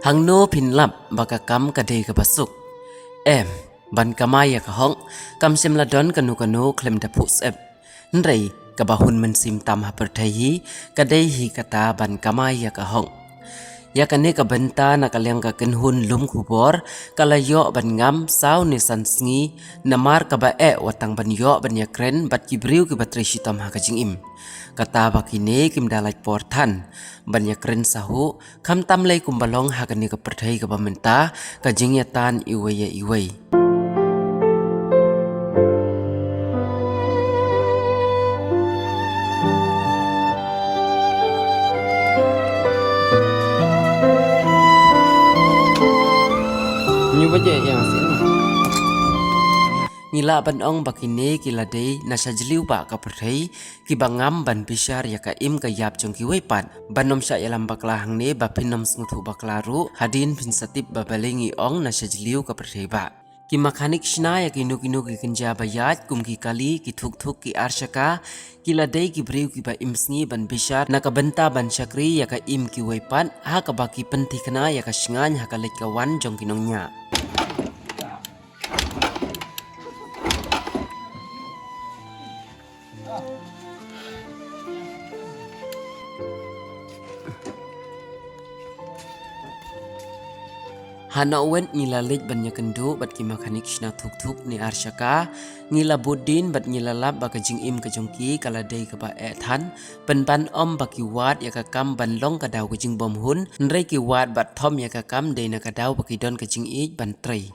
hang no phin lap baka kam ka dei ka basuk em ban kamaya ka hong kam sim la don kanu klem da phus ep nrei ka bahun men sim tam ha per thai hi ka dei hi kata ban kamaya ka hong ya kane ka benta na kalyang ka kenhun lum khubor kala yo ban ngam saw ni san sngi namar ka ba watang ban yo ban ya kren bat ki briu ki batri shitam ha ka jing im kata bakine kim dalai por than ban ya kren sahu kham tam lei kum balong ha kane ka perthai ka ba menta ka jing ya tan iwe ya iwe Nyu baje yang asin. ngila ban ong bakine kila dei na sajliu ba ka perthai ki bangam ban bishar ya ka im ka yap jong ki wepan banom sha yalam bakla hangne ba phinom smuthu bakla ru hadin phin satip ba balengi ong na sajliu ka perthai ba ki makanik shna ya ki nukinu ki kinja bayat kum ki kali ki thuk ki arshaka kila dei ki briu ki ba imsngi ban bishar na ka benta ban shakri ya ka im ki wepan ha ka ba ki penthi khna ya ka shingan ha ka lek ka wan jong kinongnya Hana wen ngila lej ban yakendu bat ki makanik shna thuk ni arshaka ngila budin bat ngila lab ba ka jing im ka jongki kala dei ka ba than ban om ba ki wat ya ka kam ban long ka daw ka jing bom hun nrei ki wat bat thom ya ka kam dei na ka daw ba ki don ka jing ich ban trei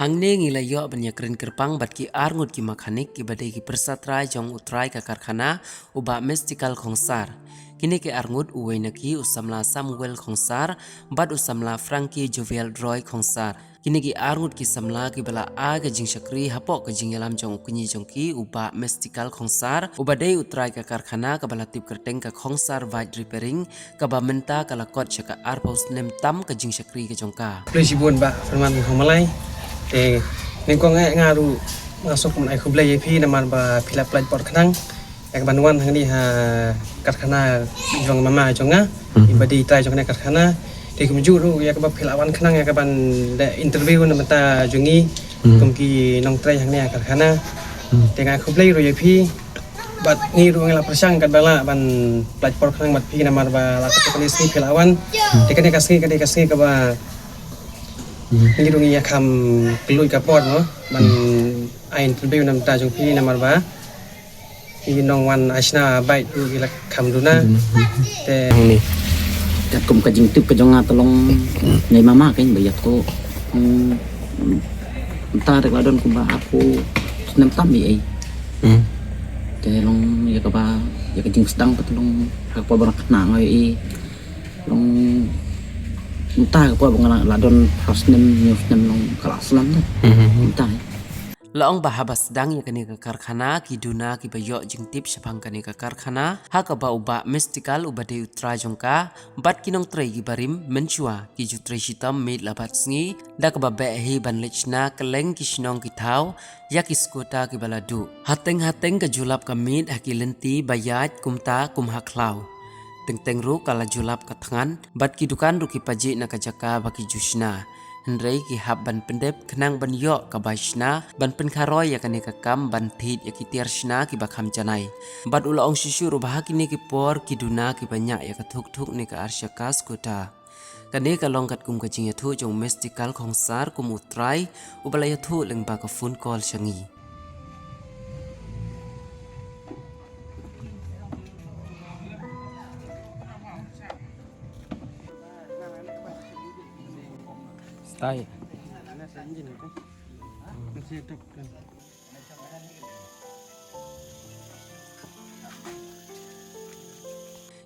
Hangne ngila yo ban yakrin kerpang bat ki arngut ki makanik ki badai ki persatrai jong utrai ka karkhana uba mestical khongsar kini ki arngut uwe naki usamla Samuel khongsar bat usamla Frankie Jovial Roy khongsar kini ki arngut ki samla ki bala aga jing shakri hapok ka jing yalam jong kunyi jong ki uba mestical khongsar uba dei utrai ka karkhana ka bala tip kerteng ka khongsar white repairing ka ba menta kala kot chaka arpos nem tam ka jing shakri ka jongka Polisi buan ba firman Malay. Ningkong ngaru masuk mun ai khublai pi naman ba pilap plaj por khanang ek banwan hangni ha karkhana jong mama jonga ibadi trai jong ne karkhana ti kumju ru ya ka ba pilawan khanang ya ka ban interview na mata jongi kumki nong trai hangni karkhana tenga khublai ru ya pi bat ni ru ngala persang kan bala ban plaj por khanang mat pi naman ba la ka polis ni pilawan tikane kasni ka ba ini dong ya kam keluar kapot no man ain terbiu nam ta jong pi namar ba ini nong wan asna baik tu gila kam duna te ni kat kum ka jing tip ka jonga tolong nei mama kan bayat ko ta rek ladon ku ba aku nem tam ai te long ya ka ba ya ka jing sedang patulong hak pa barak na ngai long entah apa bang ladon prosnem news nong kelas lam tu entah Laong bahabas dang ya kani ka karkhana ki duna ki bayo jing tip sapang kani ka karkhana ha ka ba uba mystical uba de utra jongka bat kinong trei gi barim menchua ki jutre shitam mid labat sngi da ka ba be hi ban lechna keleng ki shnong ki thau ya ki skota ki baladu hateng ka julap ka mid ha ki lenti bayat kumta kumha khlau teng ru kala julap ka thangan bat ki dukan ru ki paji na ka jaka baki jushna Henry ki hab ban pendep kenang ban yo ka baishna ban pen kharoy ya kane ka kam ban thit ya ki tiershna ki bakham janai bat ula ong shishu ru bah ki ne ki por ki duna ki banya ya ka thuk ne ka arshakas kota kane ka long kat kum ka jing ya thu jong mystical khongsar kum utrai ubala ya thu leng ba ka phone call shangi tai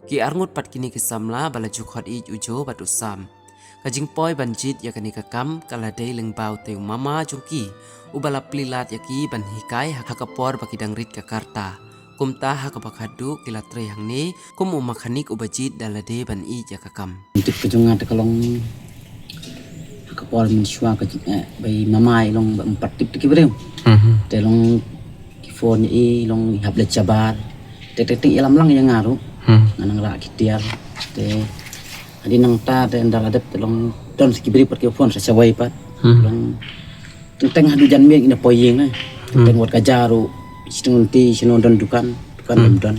ki arngut pat kini ki samla bala jukhot I ujo bat usam kajing poi banjit ya kani ka kam kala dei leng bau teu mama jungki ubala plilat ya ki ban hikai hakapor bakidang rit ka karta kumta hakapakadu kila tre hangni kum umakhanik ubajit dalade ban I ya kakam tip ka jonga te kalong kapal mensyua ke bay mamai long empat tip tiki berem te long phone long hab le cabar te ilam lang yang ngaru nang ra kitiar te adi nang ta te ndar adep te long don skibri per ke phone sa sawai pat long teng hadu jan mieng ina poyeng na teng wat kajaru istung ti sino don dukan don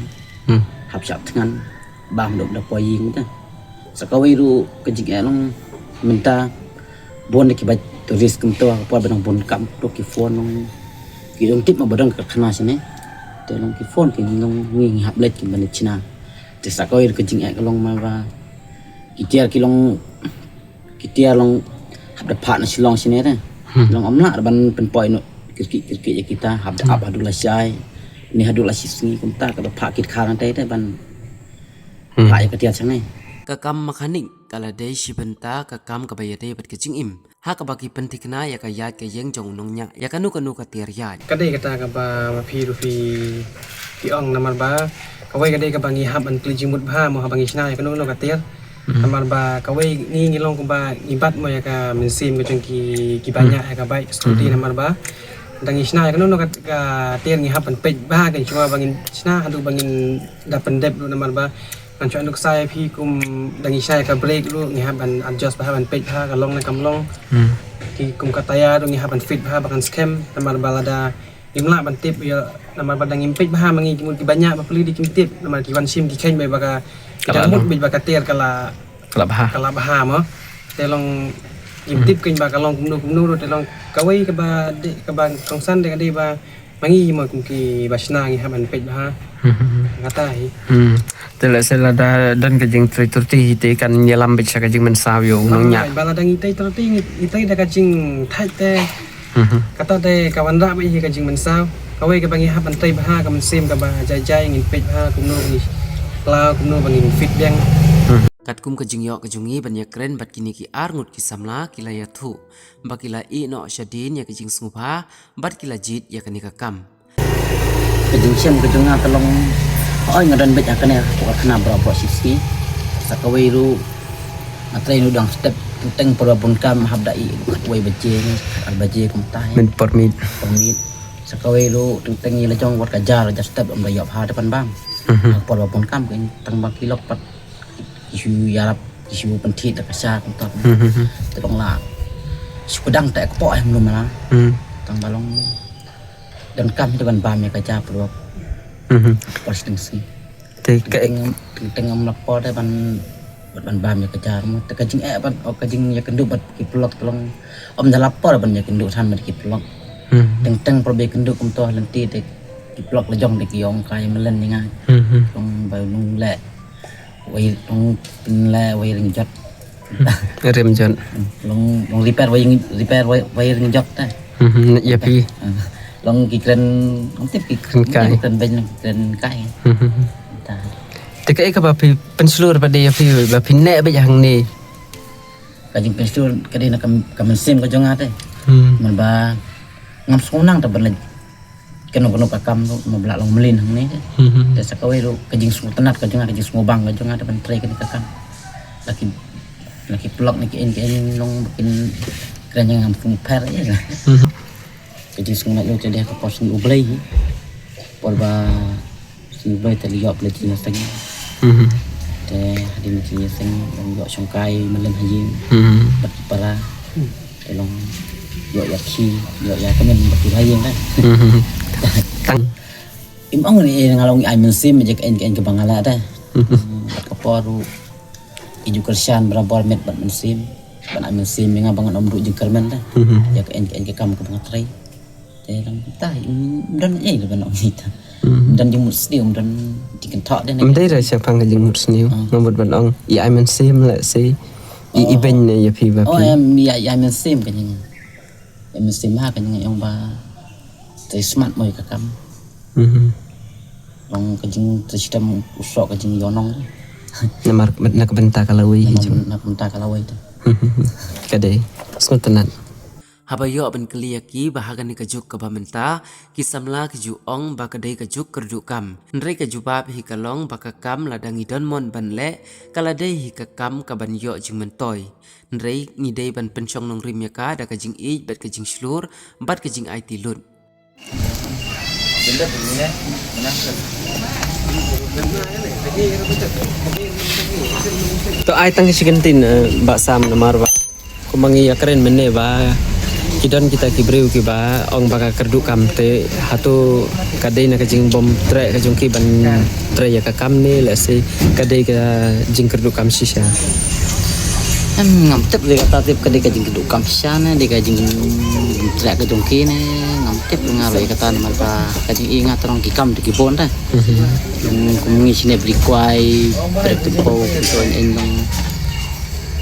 hab sap tangan bam dok da poyeng ta sakawai ru kejik long minta bon ki bat tulis kum to apa benang bon kam to ki phone long ki dong tip ma badang ka khana sine te long ki phone ki long ngi hab let ki ban china te sakawai ke jing ek long ma ba ki tiar long hab da phat na silong sine ta long amla ban pen poi no kirki kita hab da ab hadu la sai ni hadu la sisni kum ta ka phat kit khang tai te ban pha ya ka tiar sangai Kakam makaning kaladai sibenta kakam kabayade bat kecing im. Hak bagi pentikna ya kayat ke yang jong nongnya ya kanu katir yat. Kadai kata ka ba mapi rufi ki ong namar ba kawai kadai ka bangi hab an kli jimut ba mo habangi sna ya kanu no katir namar ba kawai ni ngilong ko ba ibat mo ya ka mensim ko jeng ki banyak ya ka baik studi namar ba dang isna ya kanu no ka tiar ngi hab an pej ba kan cuma bangin sna hadu bangin da pendep namar ba kan cuan nuk saya pi kum dangi saya ka break lu ngi haban adjust bahaban page ha ka long na kam long ki kum kataya du ngi haban fit ha bakan scam namar balada imla ban tip ya namar badang impej baha mangi ki banyak ba peli di kim tip namar ki wan sim ki kain mai baka kita mut bij baka tiar kala baha mo telong im tip kain baka long kum nu te long kawai ka ba kong san de ka di ba mangi mo kum ki basna ngi haban page baha ngatai Tela sela dan kajing triturti hite kan nyelam bisa kajing mensawio nongnya. Bala dang itai terting itai da kajing thai te. Kata te kawan ra mai kajing mensaw. Kawai ka bangi hapan tai baha ka mensim ka ba jai ngin pej ha kumno ni. Kla kumno bangin fit deng. Kat kum kajing yo kajungi ban ya kren bat kini ki arngut ki samla kila ya thu. Bakila i no syadin ya kajing sngupha bat kila jit ya kani kakam. kejung siam kejung tolong ngadan bet akan ya kena berapa sisi sakawai ru matrai nu dang step teng perabun kam habdai wai baje al baje kum tai Men permit sakawai ru teng ni lejong wat kajar just step am dayop ha depan bang perabun kam kan teng baki lok pat isu yarap isu pentit tak kasar kum tak tolong lah sukudang tak kepok em lu mana tang balong dan kam depan bam ya kajar perab Prestasi. Tengah melapor dah ban bam ya kejar mu. Tekajing ban kajing ya kenduk bat kiplok tolong. Om dah lapor ban ya kenduk san bat kiplok. Teng perbe kenduk kum toh lenti te kiplok lejong de kiong kai melen ni ngai. Tong bau nung le. Wai tong pin le wai ring jot. rem jon. Long repair wai ring jot ta. Ya pi. Long kikren tip kikren ben kikren kai Tekai ka ba pi pensulur pada ya pi ba pi nek ba yang ni. Kajing pensulur kadai nak kam sim ka jonga te man ba ngam sonang ta ban keno kakam no blak long melin hang ni te sakawai ru kajing sungu tenat ka jonga kajing sungu bang ka jonga ta ban trai ka kakam laki plok ni ki long bikin keren yang ngam sungu per ya jadi sungai lo jadi aku pos ni ublay porba si ublay terlihat boleh jenis lagi teh di macam jenis yang buat songkai malam haji berpara tolong buat yaksi buat ya kemen berpilai kan imong ni ngalong ai mensim je kain kebangala dah kaporu iju kersian berapa met bat mensim ban ai mensim nga bangan omru je kermen dah ya kain kam ke bangatrai dalam tai dan ai le ban kita dan jemut stiu dan dikan thak dan Mdai ra siang phang kajing mursniu ngambut ban ong ya ai men sim la si i ben ya pi ba oh pi. em ya mensim kan yang mensim ha kan yang ba tai smart moi ka kam long kajing sistem usok kajing yonong Namar nak benta kalawi hijau. nak mentah kalau itu Kadai. Skuntanat. Habayo ban keliyaki bahagan ni kajuk kabamenta kisamla kiju ong bakadai kajuk kerdukam. Nrei kajubab hi kalong bakakam ladang idon mon ban le kaladai hi kakam kaban yo jing mentoy. Nrei ngidei ban pensyong nong rim yaka da kajing ij bat kajing slur bat kajing ai tilut. To ai tang sigentin ba sam namar ba kumangi keren mene ba kidon kita kibreu ki ba ong baka kerdu kam te hatu kadai na kajing bom tre kajung ki ban tre ya ka kam ni la se kadai ka jing kerdu kam sisa Em ngam tip dia kata tip ke dia jing keduk kamsana dia jing trak ke jongki ne ngam tip ngalai kata nama pa kajing ingat orang kikam di kibon dah kumungi sini beri kuai beri tempo tuan endong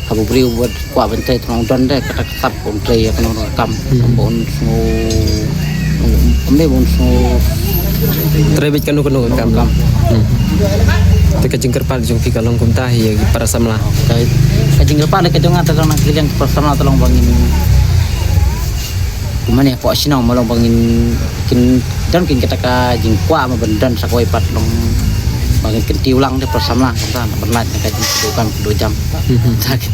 kamu beri buat kuat bentai terang don dah kata ketap pun play akan orang kam bon so amne bon so tre bit kanu kanu kam kam te kajing kerpal jong ki kalong kum tahi ya para samla kajing lepas le kajong ngata orang kalian personal tolong bangin gimana ya kok sinau malong bangin kin dan kin kita kajing kuat ma bendan sakoi pat long bangin kin tiulang de personal kan berlat kajing kedukan 2 jam sakit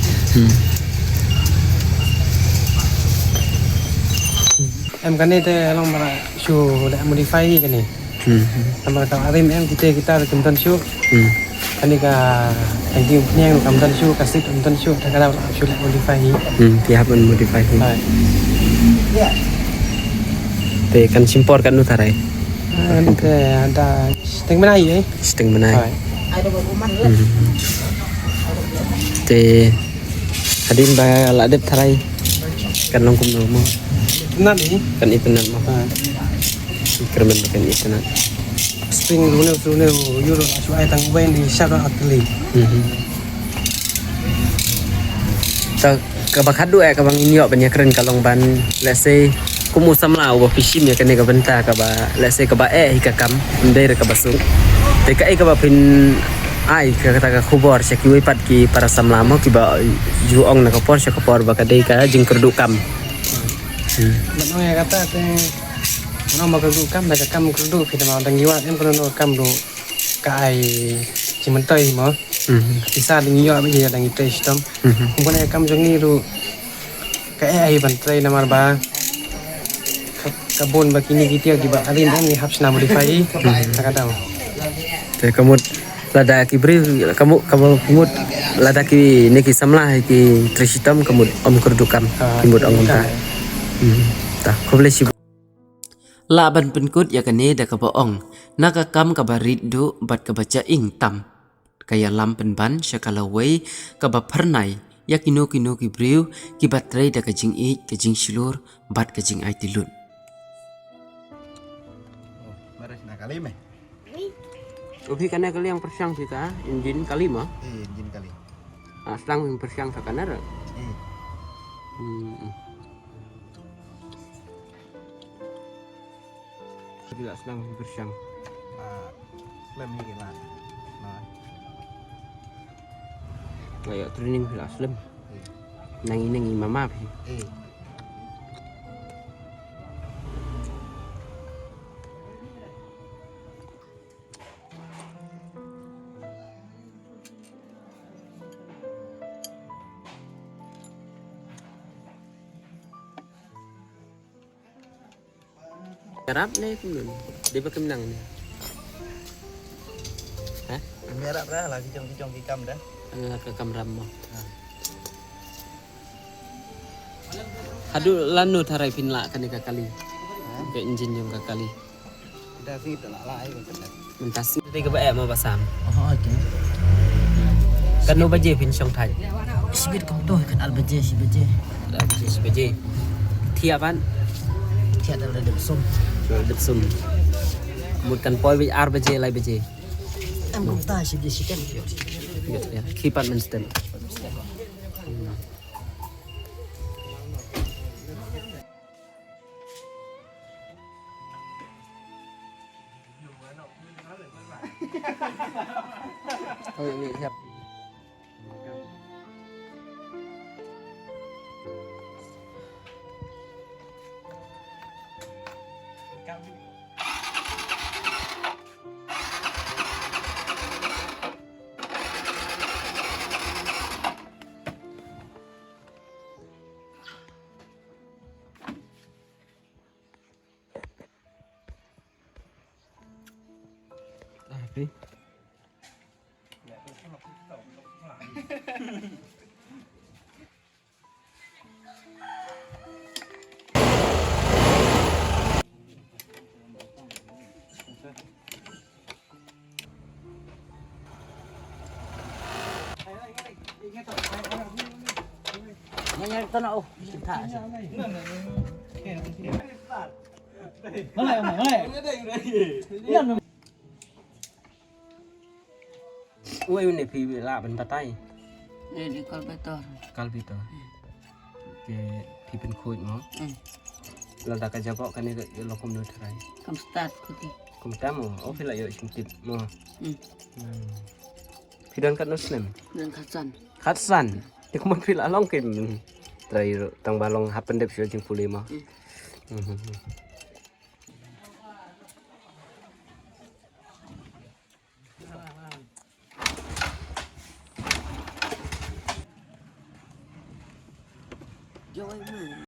em kan ni te long mara show da modify kan ni sama ka arim em kita kentan show kan ni ka thank you nyang kamtan show kasih kamtan show ta kala show modify tiap modify te kan simpor kan utarai kan te ada seteng mana ye seteng menai te hadin ba la dep tharai kan long kum no mo nat ni kan internet mo kermen kan internet spring rune euro show ai tang wen ni shout out atli ta kabakat dua kabang inyo banyak keren kalong ban let's say kumu samla wa fishim ya kene ka benta ka ba let's say ka ba hikakam ndai ka basung te ka ka ba pin ai ka kata ka khubor se ki pat ki para samla mo ki ba ju ong na ka por se ka por ba ka dei ka jing kerdukam Bạn nói kata te nó mà cái cam này cái cam cái đồ kita mau dangi wat em kalau no cam do kai cimen toy mo bisa dangi yo bây giờ dangi tei stom không có cam jong ni do cái ai ban tei namar ba kabon ba kini kita di ba alin em ni habs na modify kata mo te kamu lada ki bri kamu kumut lada ki neki samla ki trishitam kamu om kerdukam kimut ong ta ta koblesi Laban penkut yakane da kabaong nakakam kabarit do bat kabaca ing tam kaya lam penban syakalawai kabapernai yakino kino kibriu kibatrai da kajing i kajing silur bat kajing ai tilut Baris nak kali meh? Ubi kana kali yang persiang kita injin kali mah Injin kali. aslang yang persiang sakana ra tidak sedang bersiang. Lem ni gimana? Nah, Kayak training tidak slim. Nangi mama sih. Karap nih pun, dia pakai menang nih. Hah? merah dah lagi cong kikam dah. Ke kamera mo. Hadu lanu tarai pinla kan kali. Ke engine yung kakali. Kita sih tak lai kan. Mentasi dari ke bae mo basam. oh okay Kan no baje pin song thai. sibir kam tu kan albaje si baje Baje. Thiapan. tiada ada sum Đập sum. Một cần poi với ar baje lai baje. em kom ta si baje si kan Ya, keep on instant. Oh, ini siap. Tapi Nyanyi tanah oh, cinta. uai ini pi la ben patai Ini kalau betul. kalbi to. Ke pi ben khoi mo. Lo ta ka jabok kan ni lo kum no thrai. Kamu start kuti. Kum tamo o pi la yo sim tip mo. Hmm. Pi dan kat no snem. Dan kacan. Khatsan. Ti kum pi la long kim trai ro tang balong happen dep sio jing puli mo. Jauh mana?